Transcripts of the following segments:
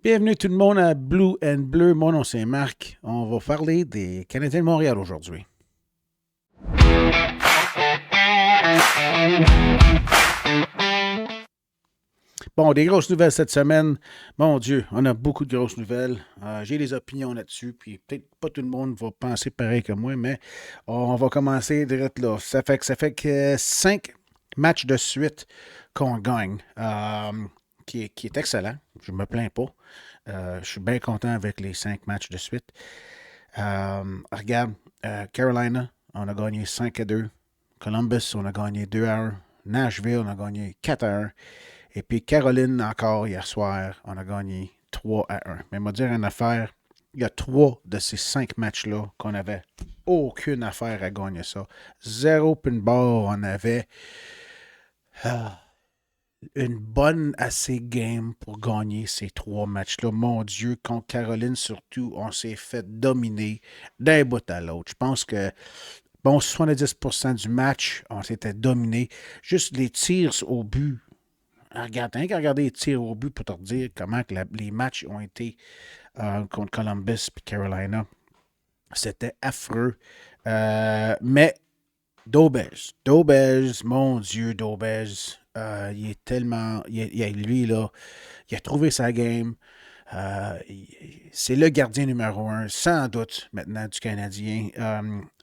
Bienvenue tout le monde à Blue and Bleu. Mon nom c'est Marc. On va parler des Canadiens de Montréal aujourd'hui. Bon, des grosses nouvelles cette semaine. Mon Dieu, on a beaucoup de grosses nouvelles. J'ai des opinions là-dessus, puis peut-être pas tout le monde va penser pareil que moi, mais on va commencer direct là. Ça fait que 5 matchs de suite qu'on gagne, qui est excellent. Je me plains pas. Je suis bien content avec les 5 matchs de suite. Regarde, Carolina, on a gagné 5-2. Columbus, on a gagné 2-1. Nashville, on a gagné 4-1. Et puis Caroline, encore hier soir, on a gagné 3-1. Mais moi dire une affaire, il y a 3 de ces 5 matchs-là qu'on n'avait aucune affaire à gagner ça. Zéro pinball, on avait ah, une bonne assez game pour gagner ces 3 matchs-là. Mon Dieu, contre Caroline surtout, on s'est fait dominer d'un bout à l'autre. Je pense que, bon, 70% du match, on s'était dominé. Juste les tirs au but. Regarde, rien qu'à regarder les tirs au but pour te dire comment que les matchs ont été contre Columbus et Carolina. C'était affreux. Mais Daubez, mon Dieu, Daubez, il est tellement. Lui, là, il a trouvé sa game. C'est le gardien numéro 1, sans doute, maintenant, du Canadien.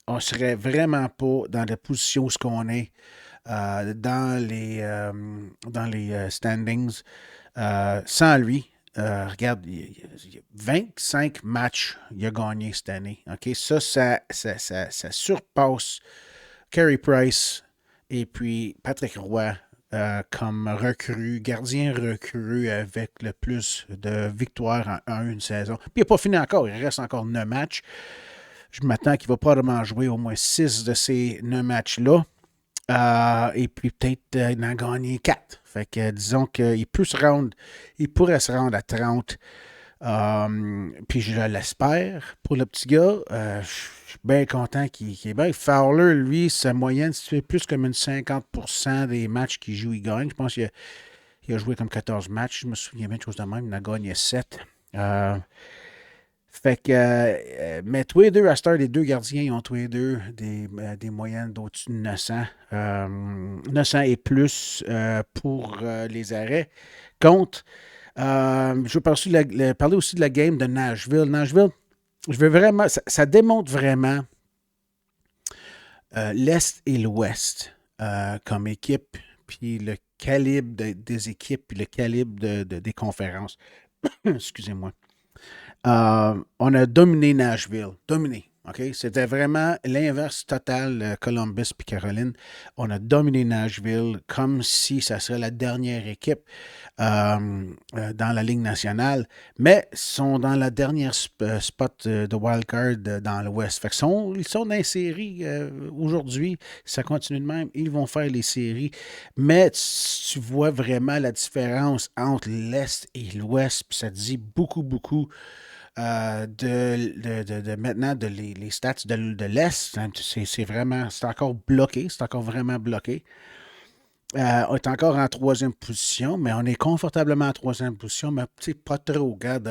On ne serait vraiment pas dans la position où ce qu'on est dans les standings sans lui. Regarde, 25 matchs il a gagné cette année. OK? Ça surpasse Carey Price et puis Patrick Roy comme recrue, gardien recrue avec le plus de victoires en une saison. Puis il n'a pas fini encore, il reste encore 9 matchs. Je m'attends qu'il va probablement jouer au moins 6 de ces 9 matchs-là. Et puis peut-être en gagner 4. Fait que disons qu'il peut se rendre, il pourrait se rendre à 30. Puis je l'espère pour le petit gars. Je suis bien content qu'il est bien. Fowler, lui, sa moyenne, c'est plus comme une 50% des matchs qu'il joue, il gagne. Je pense qu'il a joué comme 14 matchs. Je me souviens bien de choses de même. Il en a gagné 7. Fait que, mais tous les deux, à cette heure, les deux gardiens, ils ont tous les deux des moyennes d'au-dessus de 900. 900 et plus pour les arrêts. Contre, je veux parler aussi de la game de Nashville. Nashville, je veux vraiment, ça démontre vraiment l'Est et l'Ouest comme équipe, puis le calibre des équipes, puis le calibre des conférences. Excusez-moi. On a dominé Nashville. Dominé. OK? C'était vraiment l'inverse total Columbus puis Caroline. On a dominé Nashville comme si ça serait la dernière équipe dans la Ligue nationale, mais sont dans la dernière spot de wildcard dans l'Ouest. Fait que ils sont dans les séries aujourd'hui. Ça continue de même. Ils vont faire les séries. Mais tu vois vraiment la différence entre l'Est et l'Ouest. Puis ça dit beaucoup, beaucoup maintenant les stats de l'Est, c'est vraiment, c'est encore bloqué, c'est encore vraiment bloqué. On est encore en troisième position, mais on est confortablement en troisième position, mais pas trop. Regarde,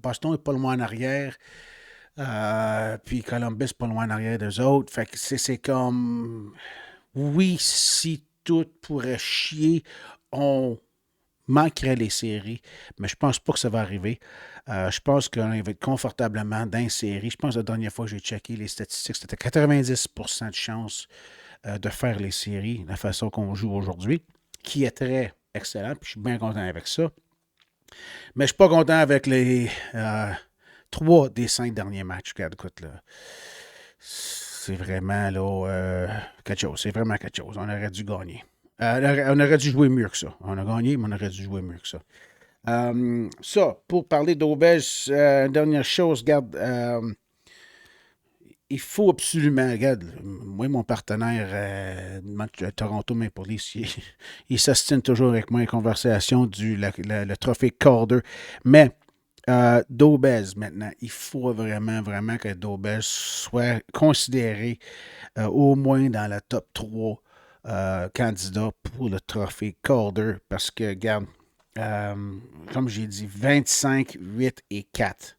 Boston est pas loin en arrière, puis Columbus pas loin en arrière des autres. Fait que c'est comme, oui, si tout pourrait chier, on manquerait les séries, mais je pense pas que ça va arriver. Je pense qu'on va être confortablement dans les séries. Je pense que la dernière fois que j'ai checké les statistiques, c'était 90% de chance de faire les séries de la façon qu'on joue aujourd'hui, qui est très excellent, puis je suis bien content avec ça. Mais je suis pas content avec les 3 des 5 derniers matchs. Regarde, écoute, là, c'est vraiment là, quelque chose. C'est vraiment quelque chose. On aurait dû gagner. On aurait dû jouer mieux que ça. On a gagné, mais on aurait dû jouer mieux que ça. Ça, pour parler d'Aubèche, dernière chose, regarde, il faut absolument, regarde, moi, mon partenaire de Toronto Maple Leafs, il s'astine toujours avec moi en conversation le trophée Calder. Mais Daubez, maintenant, il faut vraiment, vraiment que Daubez soit considéré au moins dans la top 3 candidats pour le trophée Calder parce que, regarde, Euh, Comme j'ai dit, 25, 8 et 4.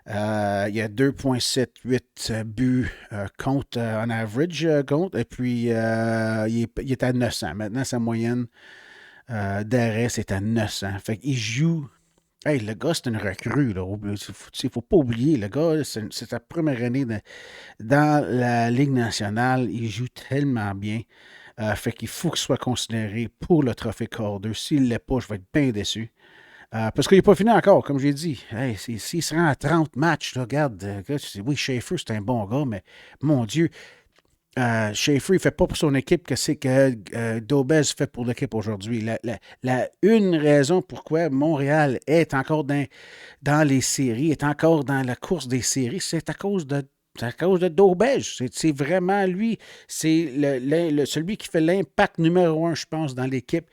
Il y a 2,78 buts contre en average contre, et puis il est à 900. Maintenant, sa moyenne d'arrêt, c'est à 900. Fait qu'il joue. Hey, le gars, c'est une recrue. Il ne faut pas oublier, le gars, c'est sa première année dans la Ligue nationale. Il joue tellement bien. Fait qu'il faut qu'il soit considéré pour le trophée Calder. S'il ne l'est pas, je vais être bien déçu. Parce qu'il n'est pas fini encore, comme j'ai dit. Hey, s'il se rend à 30 matchs, là, regarde, oui, Schaefer, c'est un bon gars, mais mon Dieu, Schaefer, il ne fait pas pour son équipe que c'est que Daubez fait pour l'équipe aujourd'hui. Une raison pourquoi Montréal est encore dans les séries, est encore dans la course des séries, c'est à cause de Daubège. C'est vraiment lui. C'est celui qui fait l'impact numéro un, je pense, dans l'équipe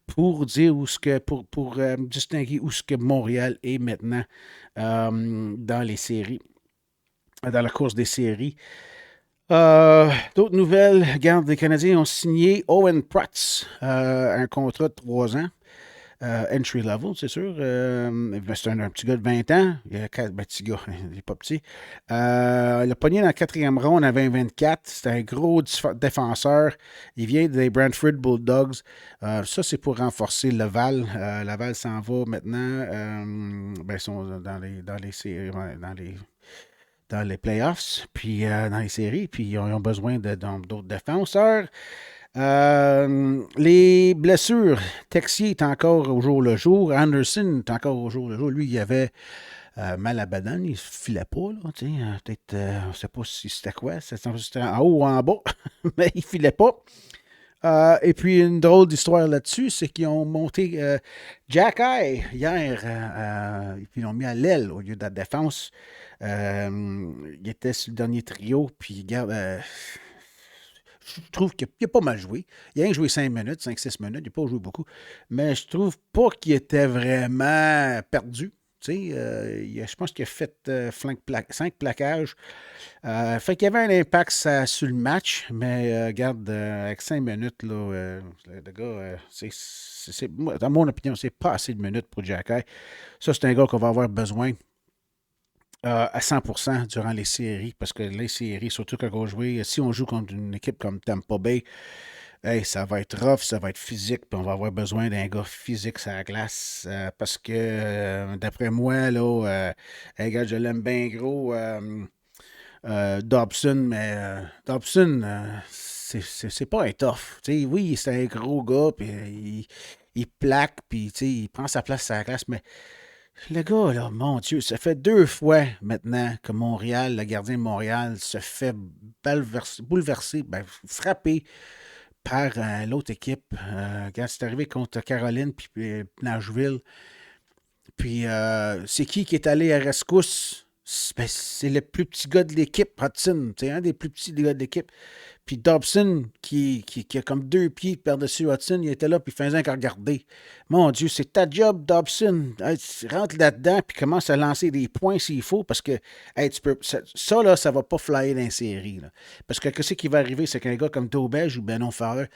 pour dire où ce que pour distinguer où ce que Montréal est maintenant dans les séries, dans la course des séries. D'autres nouvelles, regarde, les Canadiens ont signé Owen Prats, un contrat de 3 ans. Entry level, c'est sûr. C'est un petit gars de 20 ans. Petit gars, il n'est pas petit. Il a pogné dans la quatrième ronde à 2024. C'est un gros défenseur. Il vient des Brantford Bulldogs. Ça, c'est pour renforcer Laval. Laval s'en va maintenant. Ils sont dans les séries, ouais, dans les playoffs, puis dans les séries, puis ils ont besoin d'autres défenseurs. Les blessures, Texier est encore au jour le jour. Anderson est encore au jour le jour. Lui, il avait mal à badane, il ne filait pas. Là, peut-être, on ne sait pas si c'était quoi. C'était en haut ou en bas, mais il ne filait pas. Et puis, une drôle d'histoire là-dessus, c'est qu'ils ont monté Jack Eye hier, et puis ils l'ont mis à l'aile au lieu de la défense. Il était sur le dernier trio, puis regarde, je trouve qu'il a pas mal joué. Il a rien joué 5 minutes, 5-6 minutes, il n'a pas joué beaucoup. Mais je trouve pas qu'il était vraiment perdu. Je pense qu'il a fait 5 plaquages. Fait qu'il y avait un impact sur le match, mais regarde, avec 5 minutes, là, le gars, dans mon opinion, c'est pas assez de minutes pour Jack Eye. Ça, c'est un gars qu'on va avoir besoin à 100% durant les séries, parce que les séries, surtout quand on joue, si on joue contre une équipe comme Tampa Bay, hey, ça va être rough, ça va être physique, puis on va avoir besoin d'un gars physique sur la glace, parce que, d'après moi, là, un gars, je l'aime bien gros, Dobson, mais Dobson, c'est pas un tough. Oui, c'est un gros gars, puis il plaque, puis il prend sa place sur la glace, mais le gars, là, mon Dieu, ça fait 2 fois maintenant que Montréal, le gardien de Montréal, se fait bouleverser, frapper par l'autre équipe. Quand c'est arrivé contre Caroline puis Nashville. Puis c'est qui est allé à rescousse? C'est le plus petit gars de l'équipe, Hudson. C'est un des plus petits gars de l'équipe. Puis Dobson, qui a comme 2 pieds par-dessus Hudson, il était là, puis il faisait qu'à regarder. Mon Dieu, c'est ta job, Dobson. Hey, tu rentres là-dedans, puis commence à lancer des points s'il faut, parce que hey, ça, là, ça va pas flyer dans les séries. Là. Parce que ce qui va arriver, c'est qu'un gars comme Daubège ou Benon Farrer,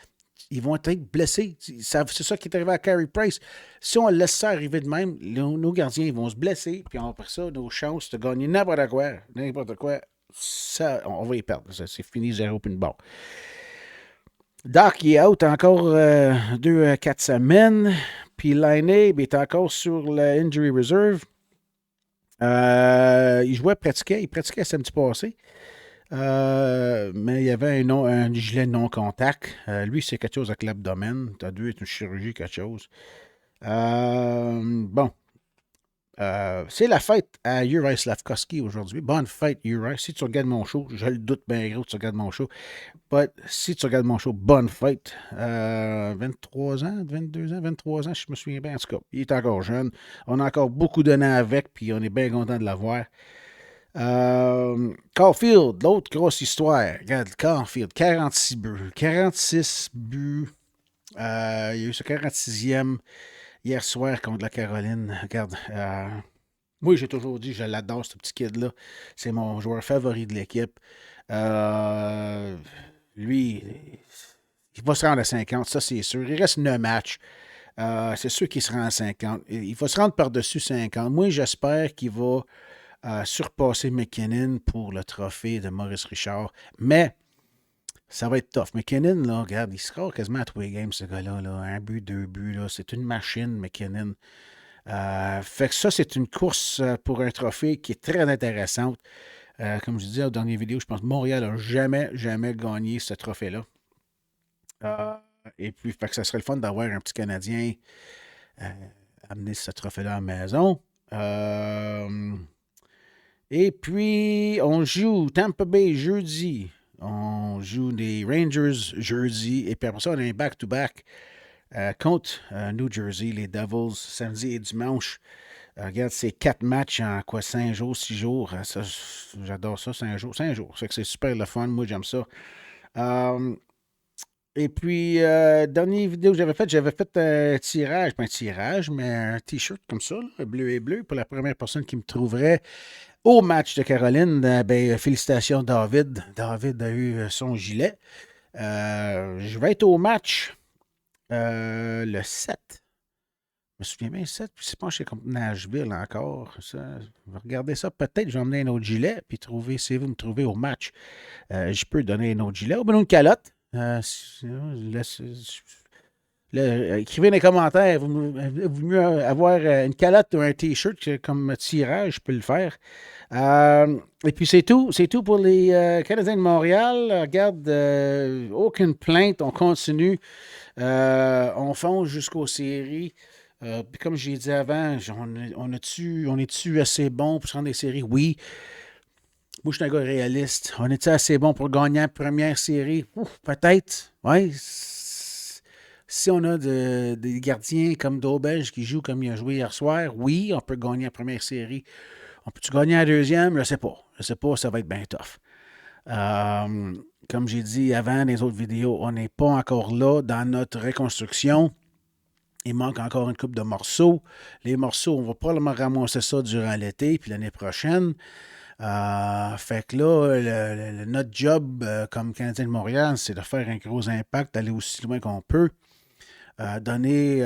ils vont être blessés. C'est ça qui est arrivé à Carey Price. Si on laisse ça arriver de même, nos gardiens ils vont se blesser, puis après ça, nos chances de gagner n'importe quoi, ça, on va y perdre. C'est fini, 0 puis une barre. Doc, il est out encore 2 à 4 semaines. Puis Laine est encore sur la injury reserve. Il pratiquait samedi passé. Mais il y avait un gilet non-contact. Lui, c'est quelque chose avec l'abdomen. Tu as dû être une chirurgie, quelque chose. Bon. C'est la fête à Uri Slavkovski aujourd'hui. Bonne fête, Uri. Si tu regardes mon show, je le doute bien gros que tu regardes mon show. But si tu regardes mon show, bonne fête. 23 ans, 22 ans, 23 ans, je me souviens bien. En tout cas, il est encore jeune. On a encore beaucoup d'années avec, puis on est bien content de l'avoir. Caulfield, l'autre grosse histoire. Regarde, Caulfield, 46 buts. 46 buts. Il y a eu ce 46e hier soir contre la Caroline. Regarde, moi, j'ai toujours dit, je l'adore, ce petit kid-là. C'est mon joueur favori de l'équipe. Lui, il va se rendre à 50, ça c'est sûr. Il reste 9 matchs. C'est sûr qu'il se rend à 50. Il va se rendre par-dessus 50. Moi, j'espère qu'il va surpasser McKinnon pour le trophée de Maurice Richard. Mais ça va être tough. McKinnon, là, regarde, il score quasiment à tous les games, ce gars-là. Là. Un but, deux buts. Là. C'est une machine, McKinnon. Fait que ça, c'est une course pour un trophée qui est très intéressante. Comme je disais aux dernières vidéos, je pense que Montréal n'a jamais, jamais gagné ce trophée-là. Euh, et puis, fait que ça serait le fun d'avoir un petit Canadien euh, amener ce trophée-là à la maison. Et puis, on joue Tampa Bay jeudi. On joue les Rangers jeudi. Et puis après ça, on a un back-to-back contre New Jersey, les Devils, samedi et dimanche. Regarde, c'est 4 matchs en quoi, 5 jours, 6 jours. Ça, j'adore ça, 5 jours. 5 jours. C'est que c'est super le fun. Moi, j'aime ça. Et puis, dernière vidéo que j'avais fait un tirage, pas un tirage, mais un t-shirt comme ça, là, bleu et bleu, pour la première personne qui me trouverait au match de Caroline. Ben, félicitations, David. David a eu son gilet. Je vais être au match le 7. Je me souviens bien, 7, puis c'est pas chez comme Nashville encore. Ça, regardez ça, peut-être je vais emmener un autre gilet, puis trouver, si vous me trouvez au match, je peux donner un autre gilet. Ou bien une calotte. Écrivez dans les commentaires, vous mieux avoir une calotte ou un t-shirt comme tirage, je peux le faire. Et puis c'est tout. C'est tout pour les Canadiens de Montréal. Regarde, aucune plainte. On continue. On fonce jusqu'aux séries. Puis comme j'ai dit avant, on est-tu assez bon pour se rendre des séries? Oui. Moi, je suis un gars réaliste. On est-tu assez bon pour gagner la première série? Ouf, peut-être. Oui. Si on a des gardiens comme Daubège qui joue comme il a joué hier soir, oui, on peut gagner la première série. On peut-tu gagner la deuxième? Je ne sais pas. Je ne sais pas, ça va être bien tough. Comme j'ai dit avant dans les autres vidéos, on n'est pas encore là dans notre reconstruction. Il manque encore une couple de morceaux. Les morceaux, on va probablement ramasser ça durant l'été, puis l'année prochaine. Fait que là, notre job comme Canadien de Montréal, c'est de faire un gros impact, d'aller aussi loin qu'on peut, donner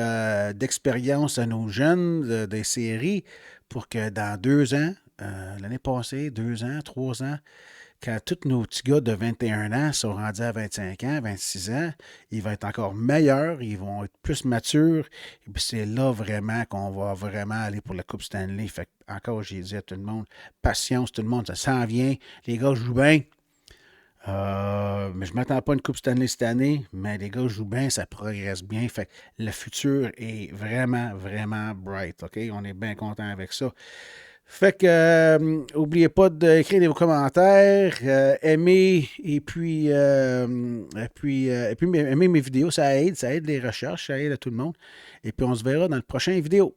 d'expérience à nos jeunes des séries pour que dans 2 ans, l'année passée, 2 ans, 3 ans, quand tous nos petits gars de 21 ans sont rendus à 25 ans, 26 ans, ils vont être encore meilleurs, ils vont être plus matures. Et puis c'est là vraiment qu'on va vraiment aller pour la Coupe Stanley. Fait que, encore, j'ai dit à tout le monde, patience, tout le monde, ça s'en vient. Les gars jouent bien. Mais je ne m'attends pas à une Coupe Stanley cette année, mais les gars jouent bien, ça progresse bien. Fait que le futur est vraiment, vraiment bright. OK? On est bien content avec ça. Fait que, n'oubliez pas d'écrire vos commentaires, aimer et puis aimer mes vidéos, ça aide les recherches, ça aide à tout le monde. Et puis on se verra dans le prochain vidéo.